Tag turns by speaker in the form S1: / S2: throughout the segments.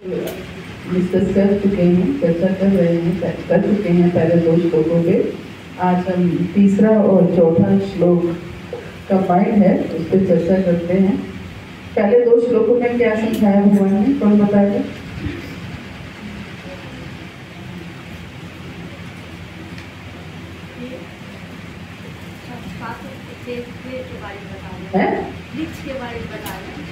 S1: Discuss कर चुके हैं, चर्चा कर रहे हैं, कर चुके हैं पहले 2 श्लोकों पे। आज हम तीसरा और चौथा श्लोक कंबाइंड है, उस पर चर्चा करते हैं। पहले 2 श्लोकों में क्या समझाया भगवान ने, कौन बताएगा?
S2: वृक्ष के बारे में बता रहे हैं।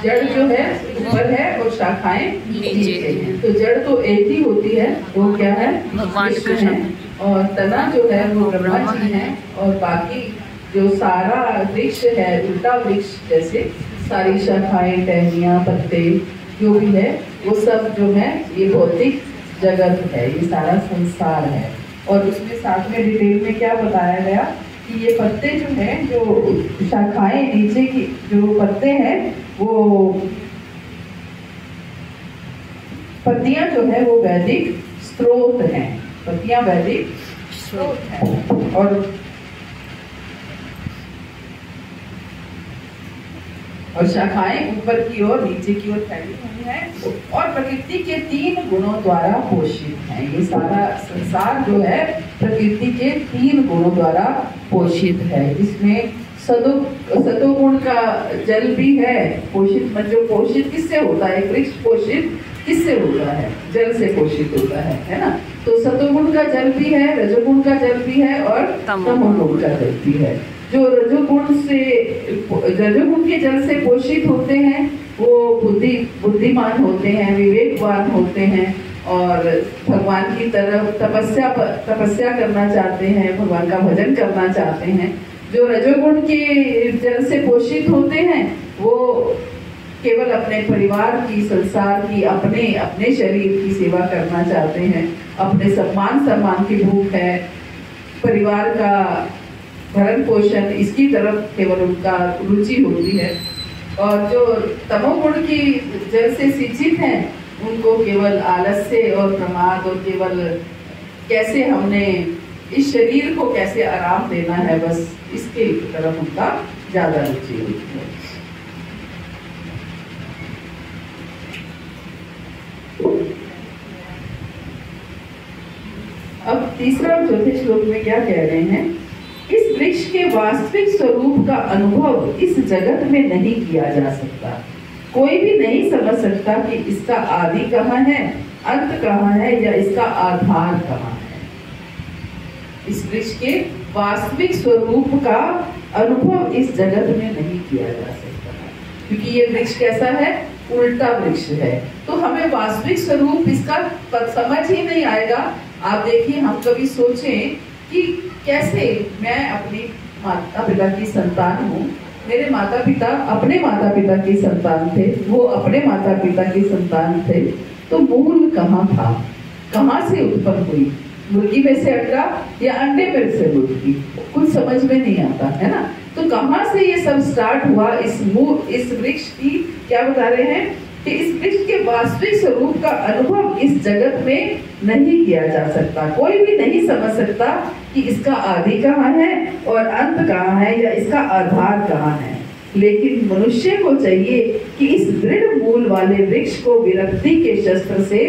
S1: जड़ जो है ऊपर है और शाखाएं नीचे हैं। तो जड़ तो एक ही होती है, वो क्या है? भगवान कृष्ण। और तना जो है वो ब्रह्मा जी है। और बाकी जो सारा वृक्ष है, उल्टा वृक्ष जैसे सारी शाखाएं, टहनियाँ, पत्ते जो भी है, वो सब जो है ये भौतिक जगत है, ये सारा संसार है। और उसमें साथ में डिटेल में क्या बताया गया कि ये पत्ते जो हैं, जो शाखाएं नीचे की जो पत्ते हैं, वो पत्तियां जो है वो वैदिक स्रोत हैं। पत्तियां वैदिक स्रोत हैं। और शाखाएं ऊपर की ओर, नीचे की ओर फैली हुई हैं और प्रकृति के 3 गुणों द्वारा पोषित है। ये सारा संसार जो है प्रकृति के 3 गुणों द्वारा पोषित है। इसमें सतोगुण का जल भी है पोषित। जो पोषित किससे होता है? वृक्ष पोषित किससे होता है? जल से पोषित होता है ना? तो सतोगुण का जल भी है, रजोगुण का जल भी है और तमोगुण का जल भी है। जो रजोगुण के जल से पोषित होते हैं वो बुद्धिमान होते हैं, विवेकवान होते हैं और भगवान की तरफ तपस्या करना चाहते हैं, भगवान का भजन करना चाहते हैं। जो रजोगुण के जल से पोषित होते हैं वो केवल अपने परिवार की, संसार की, अपने शरीर की सेवा करना चाहते हैं। अपने सम्मान की भूख है, परिवार का भरण पोषण, इसकी तरफ केवल उनका रुचि होती है। और जो तमोगुण की जल से सिंचित हैं, उनको केवल आलस्य और प्रमाद और केवल कैसे हमने इस शरीर को कैसे आराम देना है, बस इसके तरफ उनका ज्यादा रुचि होती है। अब तीसरा और चौथे श्लोक में क्या कह रहे हैं? इस वृक्ष के वास्तविक स्वरूप का अनुभव इस जगत में नहीं किया जा सकता। कोई भी नहीं समझ सकता कि इसका आदि कहाँ है, अंत कहाँ है या इसका आधार कहाँ है। इस वृक्ष के वास्तविक स्वरूप का अनुभव इस जगत में नहीं किया जा सकता, क्योंकि ये वृक्ष कैसा है? उल्टा वृक्ष है। तो हमें वास्तविक स्वरूप इसका समझ ही नहीं आएगा। आप देखिए, हम कभी सोचें कि कैसे मैं अपनी माता पिता की संतान हूँ, मेरे माता पिता अपने माता पिता की संतान थे, वो अपने माता पिता की संतान थे, तो मूल कहाँ था? कहाँ से उत्पन्न हुई? मुर्गी में से अंडा या अंडे में से मुर्गी? कुछ समझ में नहीं आता है ना। तो कहाँ से ये सब स्टार्ट हुआ? इस वृक्ष की क्या बता रहे हैं कि इस वृक्ष के वास्तविक स्वरूप का अनुभव इस जगत में नहीं किया जा सकता। कोई भी नहीं समझ सकता कि इसका आदि कहाँ है और अंत कहाँ है या इसका आधार कहाँ है। लेकिन मनुष्य को चाहिए कि इस दृढ़ मूल वाले वृक्ष को विरक्ति के शस्त्र से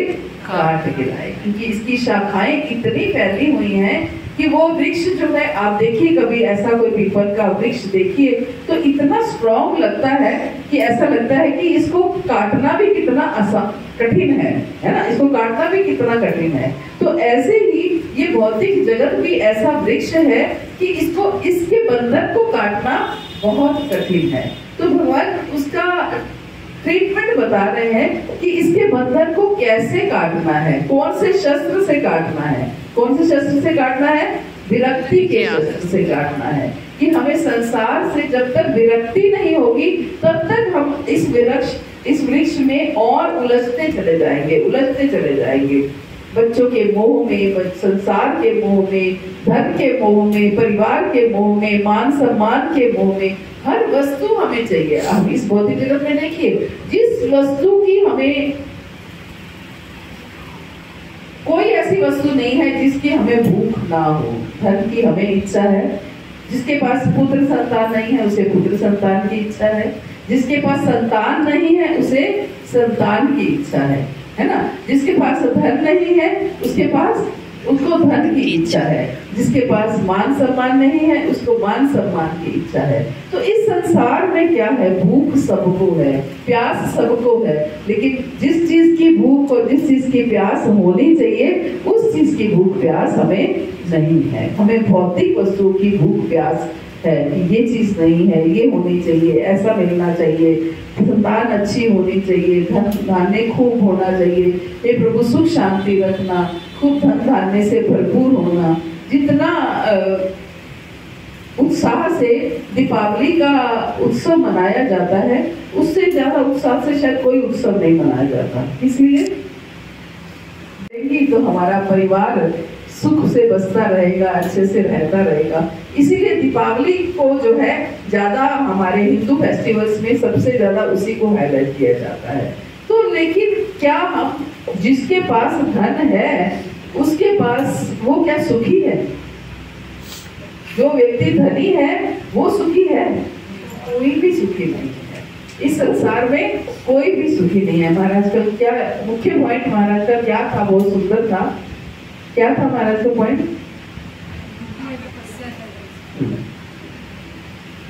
S1: काट गिराए, क्योंकि इसकी शाखाएं इतनी फैली हुई हैं कि वो वृक्ष जो है, आप देखिए कभी ऐसा कोई पीपल का वृक्ष देखिए तो इतना स्ट्रॉन्ग लगता है कि ऐसा लगता है कि इसको काटना भी कितना कठिन है ना? इसको काटना भी कितना कठिन है। तो ऐसे ही ये भौतिक जगत भी ऐसा वृक्ष है कि इसके बंधन को काटना बहुत कठिन है। तो भगवान उसका ट्रीटमेंट बता रहे हैं कि इसके बंधन को कैसे काटना है, कौन से शस्त्र से काटना है। कौन से शस्त्र से काटना है? विरक्ति के शस्त्र से काटना है। कि हमें संसार से जब तक विरक्ति नहीं होगी तब तक हम इस वृक्ष में और उलझते चले जाएंगे। बच्चों के मोह में, संसार के मोह में, धन के मोह में, परिवार के मोह में, मान सम्मान के मोह में, हर वस्तु हमें चाहिए। हम इस भौतिक जगत में देखिए, जिस वस्तु की हमें कोई ऐसी वस्तु नहीं है जिसकी हमें भूख ना हो। धन की हमें इच्छा है, जिसके पास पुत्र संतान नहीं है उसे पुत्र संतान की इच्छा है, जिसके पास संतान नहीं है उसे संतान की इच्छा है ना। जिसके पास धन नहीं है उसको धन की इच्छा है, जिसके पास मान सम्मान नहीं है उसको मान सम्मान की इच्छा है। तो इस संसार में क्या है, भूख सबको है, प्यास सबको है, लेकिन जिस चीज की भूख और जिस चीज की प्यास होनी चाहिए उस चीज की भूख प्यास हमें नहीं है। हमें भौतिक वस्तुओं की भूख प्यास है कि ये चीज नहीं है, ये होनी चाहिए, ऐसा मिलना चाहिए, संतान अच्छी होनी चाहिए, धन धान्य खूब होना चाहिए, ये प्रभु सुख शांति रखना, खूब धन धान्य से भरपूर होना। जितना उत्साह से दीपावली का उत्सव मनाया जाता है उससे ज्यादा उत्साह से शायद कोई उत्सव नहीं मनाया जाता। इसलिए देंगी तो हमारा परिवार सुख से बसता रहेगा, अच्छे से रहता रहेगा। इसीलिए दीपावली को जो है ज्यादा हमारे हिंदू फेस्टिवल्स में सबसे ज्यादा उसी को हाईलाइट किया जाता है। तो लेकिन क्या हम जिसके पास धन है उसके पास वो क्या सुखी है? जो व्यक्ति धनी है वो सुखी है? कोई भी सुखी नहीं है इस संसार में, कोई भी सुखी नहीं है। महाराज का क्या मुख्य पॉइंट महाराज का क्या था, बहुत सुंदर था। क्या था महाराज का पॉइंट?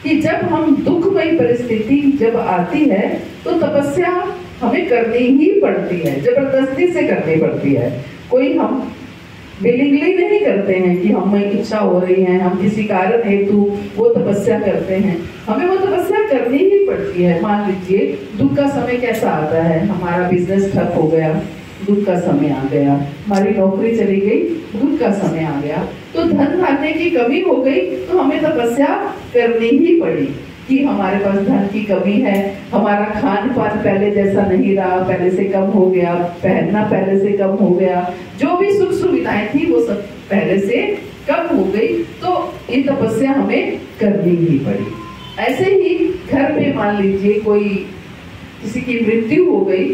S1: कि जब हम दुखमयी परिस्थिति जब आती है तो तपस्या हमें करनी ही पड़ती है, जबरदस्ती से करनी पड़ती है। कोई हम विलिंगली नहीं करते हैं कि हमें इच्छा हो रही है, हम किसी कारण हेतु वो तपस्या करते हैं, हमें वो तपस्या करनी ही पड़ती है। मान लीजिए दुख का समय कैसा आता है, हमारा बिजनेस ठप हो गया, दुख का समय आ गया, हमारी नौकरी चली गई, दुख का समय आ गया, तो धन धान्य की कमी हो गई तो हमें तपस्या करनी ही पड़ी कि हमारे पास धन की कमी है, हमारा खान पान पहले जैसा नहीं रहा, पहले से कम हो गया, पहनना पहले से कम हो गया, जो भी सुख सुविधाएं थी वो सब पहले से कम हो गई, तो ये तपस्या हमें करनी ही पड़ी। ऐसे ही घर में मान लीजिए कोई किसी की मृत्यु हो गई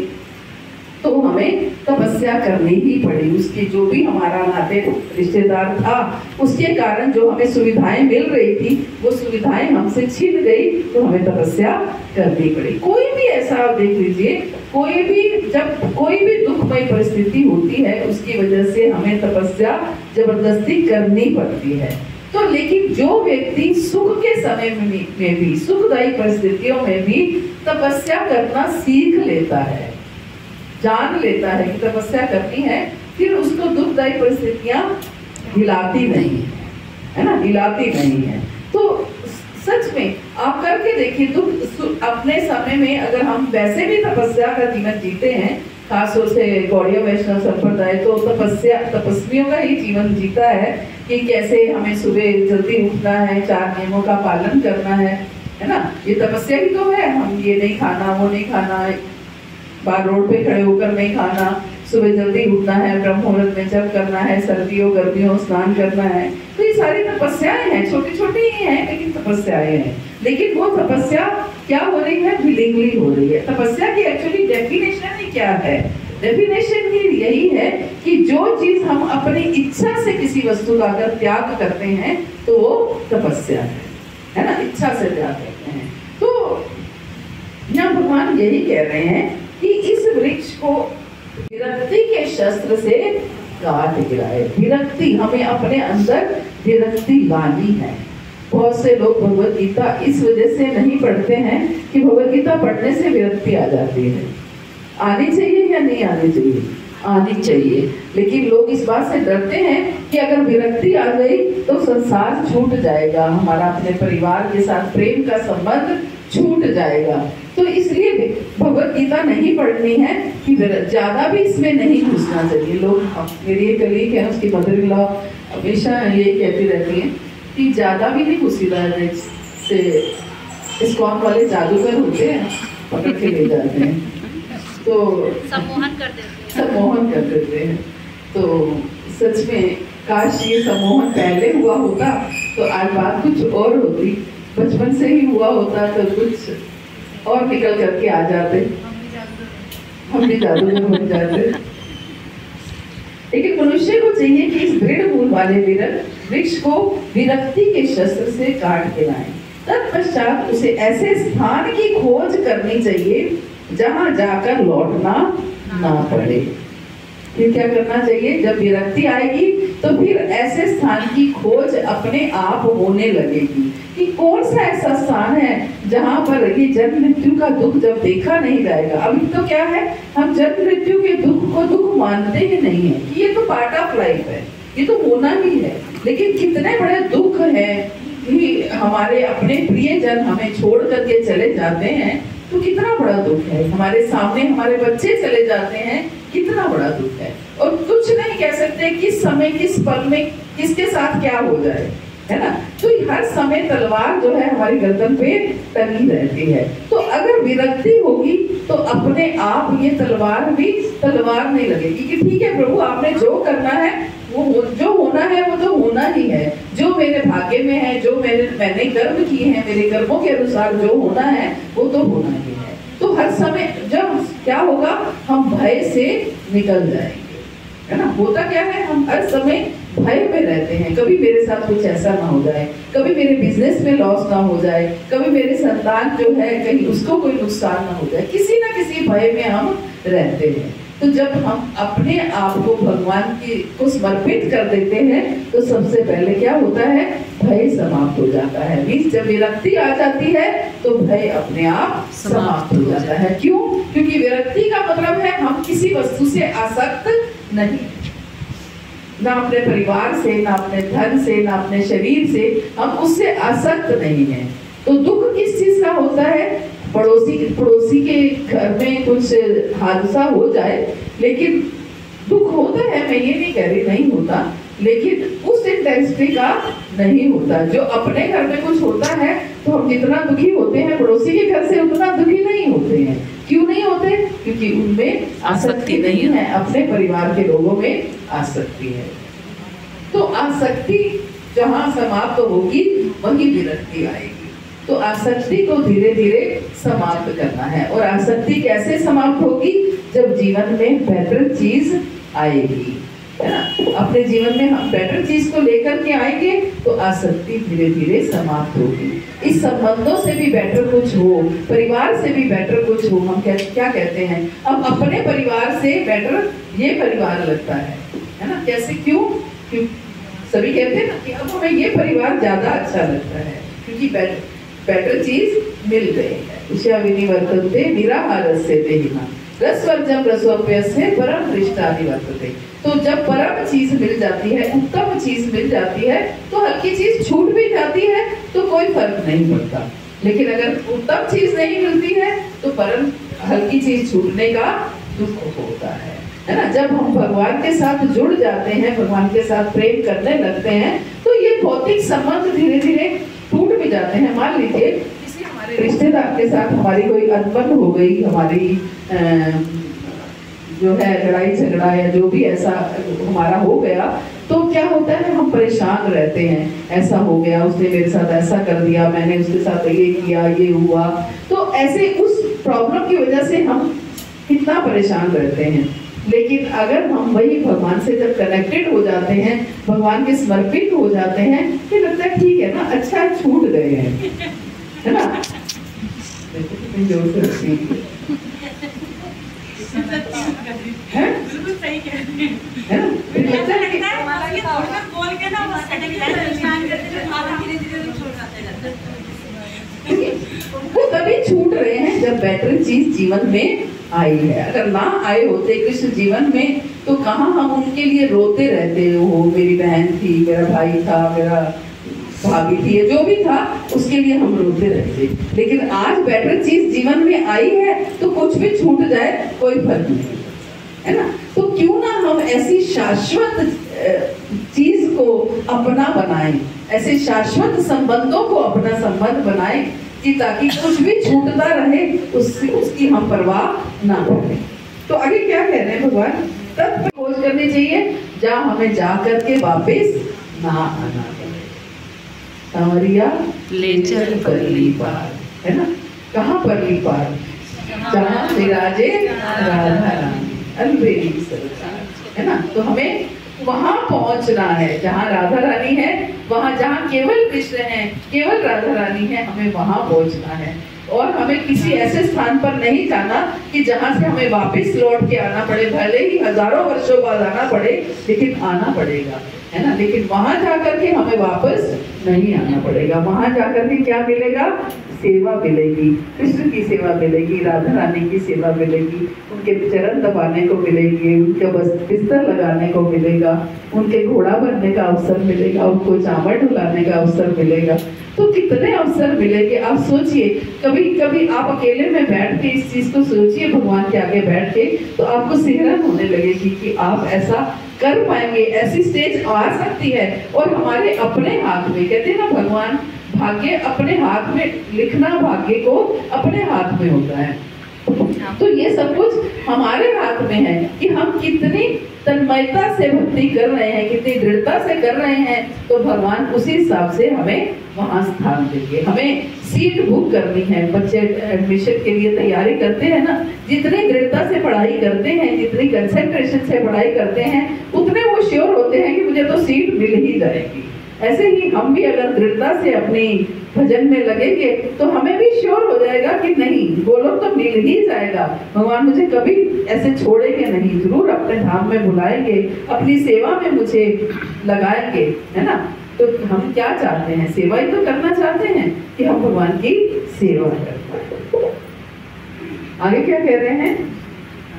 S1: तो हमें तपस्या करनी ही पड़ी। उसकी जो भी हमारा नाते रिश्तेदार था उसके कारण जो हमें सुविधाएं मिल रही थी वो सुविधाएं हमसे छीन गई तो हमें तपस्या करनी पड़ी। कोई भी ऐसा आप देख लीजिए, कोई भी जब कोई भी दुखमय परिस्थिति होती है उसकी वजह से हमें तपस्या जबरदस्ती करनी पड़ती है। तो लेकिन जो व्यक्ति सुख के समय में भी, सुखदायी परिस्थितियों में भी तपस्या करना सीख लेता है, जान लेता है कि तपस्या करनी है, फिर उसको दुखदायी परिस्थितियां हिलाती नहीं है ना, हिलाती नहीं है। तो सच में आप करके देखिए, दुख अपने समय में अगर हम वैसे भी तपस्या का जीवन जीते हैं, खासतौर से गौड़ीय वैष्णव संप्रदाय तो तपस्वियों का ही जीवन जीता है कि कैसे हमें सुबह जल्दी उठना है, 4 नियमों का पालन करना है ना। ये तपस्या ही तो है, हम ये नहीं खाना, वो नहीं खाना, बाहर रोड पे खड़े होकर नहीं खाना, सुबह जल्दी उठना है, ब्रह्म मुहूर्त में जप करना है, सर्दियों गर्मियों स्नान करना है। तो ये सारी तपस्याएं हैं, छोटी छोटी ही हैं लेकिन तपस्याएं हैं। लेकिन वो तपस्या क्या हो रही है, विलिंगली हो रही है। तपस्या की एक्चुअली डेफिनेशन ही क्या है? डेफिनेशन ही यही है कि जो चीज हम अपनी इच्छा से किसी वस्तु का अगर त्याग करते हैं तो वो तपस्या है ना, इच्छा से त्याग करते हैं। तो यहाँ भगवान यही कह रहे हैं कि इस वृक्ष को विरक्ति के शस्त्र से काट गिराए। विरक्ति, हमें अपने अंदर विरक्ति लानी है। बहुत से लोग भगवत गीता इस वजह से नहीं पढ़ते हैं कि भगवत गीता पढ़ने से विरक्ति आ जाती है। आनी चाहिए या नहीं आनी चाहिए? आनी चाहिए, लेकिन लोग इस बात से डरते हैं कि अगर विरक्ति आ गई तो संसार छूट जाएगा, हमारा अपने परिवार के साथ प्रेम का संबंध छूट जाएगा। तो इसलिए भगवत गीता नहीं पढ़नी है कि ज्यादा भी इसमें नहीं घुसना चाहिए। लोग, मेरी एक कलीग है, उसकी मदर इन लॉ हमेशा ये कहती रहती है कि ज्यादा भी नहीं घुसीदा से इस्कॉन वाले जादूगर होते हैं, पकड़ के ले जाते हैं तो
S2: सम्मोहन कर देते हैं,
S1: सम्मोहन कर देते हैं। तो सच में काश ये सम्मोहन पहले हुआ होता तो आज बात कुछ और होती, बचपन से ही हुआ होता तो कुछ और निकल करके आ जाते, हम भी जादूगर बन जाते। लेकिन मनुष्य को चाहिए कि इस दृढ़ मूल वाले वृक्ष को विरक्ति के शस्त्र से काट के लाएं। तत्पश्चात उसे ऐसे स्थान की खोज करनी चाहिए जहां जाकर लौटना ना पड़े। फिर क्या करना चाहिए? जब विरक्ति आएगी तो फिर ऐसे स्थान की खोज अपने आप होने लगेगी कि कौन सा ऐसा स्थान है जहां पर ये जन्म मृत्यु का दुख जब देखा नहीं जाएगा। अभी तो क्या है, हम जन्म मृत्यु के दुख को दुख मानते ही नहीं है कि ये तो पार्ट ऑफ लाइफ है, ये तो होना ही है। लेकिन कितने बड़े दुख है कि हमारे अपने प्रियजन हमें छोड़ करके चले जाते हैं, तो कितना बड़ा दुख है। हमारे सामने हमारे बच्चे चले जाते हैं, कितना बड़ा दुख है। और कुछ नहीं कह सकते किस समय किस पल में किसके साथ क्या हो जाए, है ना। तो हर समय तलवार जो है हमारी गर्दन पे टंगी रहती है। तो अगर विरक्ति होगी तो अपने आप ये तलवार भी तलवार नहीं लगेगी कि ठीक है प्रभु, आपने जो करना है वो जो होना है वो तो होना ही है, जो मेरे भाग्य में है, जो मैंने कर्म किए हैं, मेरे कर्मों के अनुसार जो होना है वो तो होना ही है। तो हर समय जब क्या होगा, हम भय से निकल जाएंगे, है ना। होता क्या है, हम हर समय भय में रहते हैं, कभी मेरे साथ कुछ ऐसा ना हो जाए, कभी मेरे बिजनेस में लॉस ना हो जाए, कभी मेरे संतान जो है कहीं उसको कोई नुकसान ना हो जाए, किसी ना किसी भय में हम रहते हैं। तो जब हम अपने आप को भगवान को समर्पित कर देते हैं तो सबसे पहले क्या होता है, भय समाप्त हो जाता है। मीन्स जब विरक्ति आ जाती है तो भय अपने आप समाप्त हो जाता है। क्यों? क्योंकि विरक्ति का मतलब है हम किसी वस्तु से आसक्त नहीं, ना अपने परिवार से, ना अपने धन से, ना अपने शरीर से, हम उससे आसक्त नहीं है। तो दुख किस चीज का होता है? पड़ोसी के घर में कुछ हादसा हो जाए, लेकिन दुख होता है, मैं ये नहीं कह रही नहीं होता, लेकिन उस इंटेंसिटी का नहीं होता। जो अपने घर में कुछ होता है तो हम जितना दुखी होते हैं पड़ोसी के घर से उतना दुखी नहीं होते हैं। क्यों नहीं होते? क्योंकि उनमें आसक्ति नहीं है, अपने परिवार के लोगों में आसक्ति है। तो आसक्ति जहाँ समाप्त होगी वही विरक्ति आएगी। तो आसक्ति को धीरे धीरे समाप्त करना है। और आसक्ति कैसे समाप्त होगी? जब जीवन में बेटर चीज आएगी, है ना। अपने जीवन में हम बेटर चीज को लेकर के आएंगे तो आसक्ति धीरे धीरे समाप्त होगी। इस संबंधों से भी बेटर कुछ हो, परिवार से भी बेटर कुछ हो। हम क्या कहते हैं, अब अपने परिवार से बेटर ये परिवार लगता है ना। कैसे? क्यों? सभी कहते हैं ना कि अब हमें ये परिवार ज्यादा अच्छा लगता है क्योंकि बेटर चीज मिल गई है। उषा विनिवर्तन्ते निराहारस्य देहिना रसवर्जम रसोप्यस्य परम दृष्टानि वर्तते। तो जब परम चीज मिल जाती है, उत्तम चीज मिल जाती है, तो हल्की चीज छूट भी जाती है तो कोई फर्क नहीं पड़ता। लेकिन अगर उत्तम चीज नहीं मिलती है तो परम हल्की चीज छूटने का दुख होता है ना। जब हम भगवान के साथ जुड़ जाते हैं, भगवान के साथ प्रेम करने लगते हैं, तो ये भौतिक संबंध धीरे धीरे टूट भी जाते हैं। मान लीजिए किसी हमारे रिश्तेदार के साथ हमारी कोई अनबन हो गई, हमारी जो है लड़ाई झगड़ा या जो भी ऐसा हमारा हो गया, तो क्या होता है, हम परेशान रहते हैं। ऐसा हो गया, उसने मेरे साथ ऐसा कर दिया, मैंने उसके साथ ये किया, ये हुआ। तो ऐसे उस प्रॉब्लम की वजह से हम कितना परेशान रहते हैं। लेकिन अगर हम वही भगवान से जब कनेक्टेड हो जाते हैं, भगवान के समर्पित हो जाते हैं, फिर लगता है ठीक है ना, अच्छा छूट गए हैं, है ना। जोर से है बिल्कुल सही कह रही है ना। लगता है कि बोल के ना वो वो तभी छूट रहे हैं जब बेटर चीज जीवन में आई है। अगर ना आए होते कृष्ण जीवन में तो कहाँ हम उनके लिए रोते रहते हो। मेरी बहन थी, मेरा भाई था, मेरा भाभी थी, जो भी था उसके लिए हम रोते रहते। लेकिन आज बेटर चीज जीवन में आई है तो कुछ भी छूट जाए कोई फर्क नहीं, है ना। तो क्यों ना हम ऐसी शाश्वत चीज को अपना बनाएं, ऐसे शाश्वत संबंधों को अपना संबंध बनाएं कि ताकि कुछ भी छूटता रहे उसकी हम परवाह ना करें। तो आगे क्या कह रहे हैं भगवान? तब खोज करनी चाहिए जहाँ हमें जा करके वापस ना आना पड़े। सांवरिया ले चल परली पार, है ना। कहाँ परली पार? जहाँ विराजे राधा रानी अलबेली सरकार। है ना। तो हमें वहां पहुंचना है जहाँ राधा रानी है, वहां जहाँ केवल कृष्ण है, केवल राधा रानी है, हमें वहां पहुंचना है। और हमें किसी ऐसे स्थान पर नहीं जाना कि जहाँ से हमें वापस लौट के आना पड़े, भले ही हजारों वर्षों बाद आना पड़े, लेकिन आना पड़ेगा, है ना। लेकिन वहां जाकर के हमें वापस नहीं आना पड़ेगा। वहां जाकर के क्या मिलेगा? सेवा मिलेगी, कृष्ण की सेवा मिलेगी, राधा रानी की सेवा मिलेगी, उनके चरण दबाने को मिलेगी, उनके बिस्तर लगाने को मिलेगा, उनके घोड़ा बनने का अवसर मिलेगा, उनको चावल ढुलाने का अवसर मिलेगा। तो कितने अवसर मिलेंगे आप सोचिए। कभी कभी आप अकेले में बैठ के इस चीज को सोचिए, भगवान के आगे बैठ के, तो आपको सिहरन होने लगेगी कि आप ऐसा कर पाएंगे, ऐसी स्टेज आ सकती है। और हमारे अपने हाथ में, कहते हैं ना भगवान, भाग्य अपने हाथ में, लिखना भाग्य को अपने हाथ में होता है। तो ये सब कुछ हमारे हाथ में है कि हम कितनी तन्मयता से भक्ति कर रहे हैं, कितनी दृढ़ता से कर रहे हैं, तो भगवान उसी हिसाब से हमें वहां स्थान देंगे। हमें सीट बुक करनी है, बच्चे एडमिशन के लिए तैयारी करते हैं ना, जितनी दृढ़ता से पढ़ाई करते हैं, जितनी कंसंट्रेशन से पढ़ाई करते हैं, उतने वो श्योर होते हैं कि मुझे तो सीट मिल ही जाएगी। ऐसे ही हम भी अगर दृढ़ता से अपनी भजन में लगेंगे तो हमें भी श्योर हो जाएगा कि नहीं, गोलोक तो मिल ही जाएगा, भगवान मुझे कभी ऐसे छोड़ेंगे नहीं, जरूर अपने धाम में बुलाएंगे, अपनी सेवा में मुझे लगाएंगे, है ना। तो हम क्या चाहते हैं? सेवा ही तो करना चाहते हैं कि हम भगवान की सेवा करें। आगे क्या कह रहे हैं?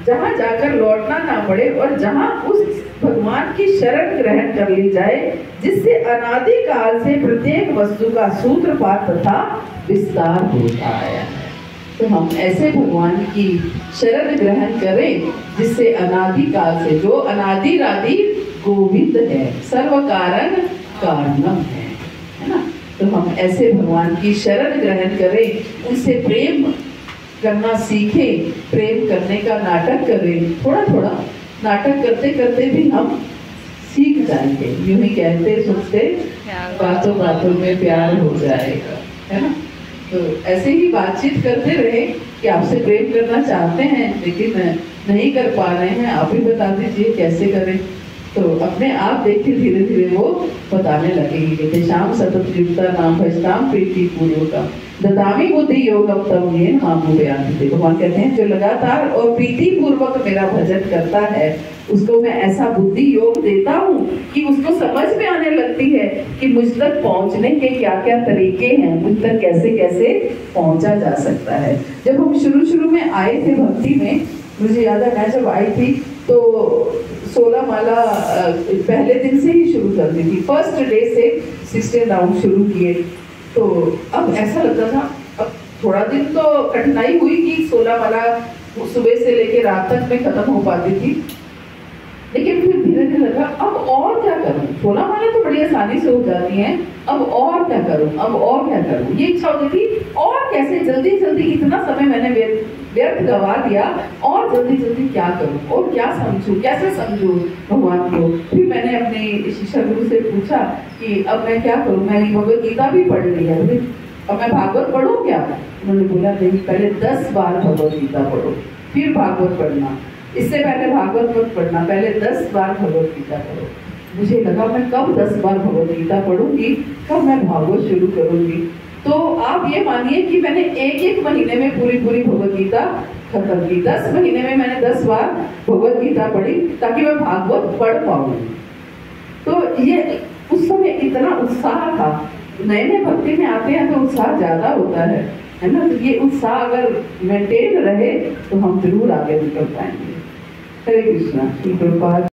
S1: जहां जाकर लौटना ना पड़े और जहां उस भगवान की शरण ग्रहण कर ली जाए, जिससे अनादि काल से प्रत्येक वस्तु का सूत्रपात तथा विस्तार होता आया है। तो हम ऐसे भगवान की शरण ग्रहण करें जिससे अनादि काल से, जो अनादिरादि गोविंद है, सर्व कारण कारणम है ना। तो हम ऐसे भगवान की शरण ग्रहण करें, उनसे प्रेम करना सीखें, प्रेम करने का नाटक करें। थोड़ा थोड़ा नाटक करते करते भी हम सीख जाएंगे। यूं ही कहते सुनते बातों बातों में प्यार हो जाएगा, है ना। तो ऐसे ही बातचीत करते रहे कि आपसे प्रेम करना चाहते हैं लेकिन नहीं कर पा रहे हैं, आप ही बता दीजिए कैसे करें। तो अपने आप देखिए धीरे धीरे वो बताने लगेगी। कहते श्याम सतत युक्ता नाम भजताम प्रीति पूर्वक ददामी बुद्धि योगम तम येन मामु बयान्ति। भगवान कहते हैं जो लगातार और प्रीति पूर्वक मेरा भजन करता है, उसको मैं ऐसा बुद्धि योग देता हूँ कि उसको समझ में आने लगती है कि मुझ तक पहुँचने के क्या क्या तरीके हैं, मुझ तक कैसे कैसे पहुँचा जा सकता है। जब हम शुरू में आए थे भक्ति में, मुझे याद है मैं जब आई थी तो 16 माला पहले दिन से ही शुरू कर दी थी, फर्स्ट डे से 16 राउंड शुरू किए। तो अब ऐसा लगता था, अब थोड़ा दिन तो कठिनाई हुई कि 16 माला सुबह से लेकर रात तक में खत्म हो पाती थी, लेकिन फिर धीरे धीरे लगा अब और क्या करूं, 16 माला तो बड़ी आसानी से हो जाती हैं, अब और क्या करूं, अब और क्या करूं, ये इच्छा होती थी। और कैसे जल्दी जल्दी, इतना समय मैंने व्यर्थ गवा दिया, और जल्दी जल्दी क्या करूं और क्या समझूं, कैसे समझूं भगवान को। फिर मैंने अपने शिक्षा गुरु से पूछा कि अब मैं क्या करूं, मैंने भगवत गीता भी पढ़ ली है, अब मैं भागवत पढ़ूं क्या? उन्होंने बोला नहीं, पहले 10 बार भगवत गीता पढ़ो फिर भागवत पढ़ना, इससे पहले भागवत मत पढ़ना, पहले 10 बार भगवत गीता पढ़ो। मुझे लगा मैं कब 10 बार भगवत गीता पढ़ूंगी, कब मैं भागवत शुरू करूंगी। तो आप ये मानिए कि मैंने एक महीने में पूरी भगवत गीता खत्म की। 10 महीने में मैंने 10 बार भगवत गीता पढ़ी ताकि मैं भागवत पढ़ पाऊँ। तो ये उस समय इतना उत्साह था। नए भक्ति में आते हैं तो उत्साह ज्यादा होता है ना। तो ये उत्साह अगर मेंटेन रहे तो हम जरूर आगे निकल पाएंगे। हरे कृष्णा।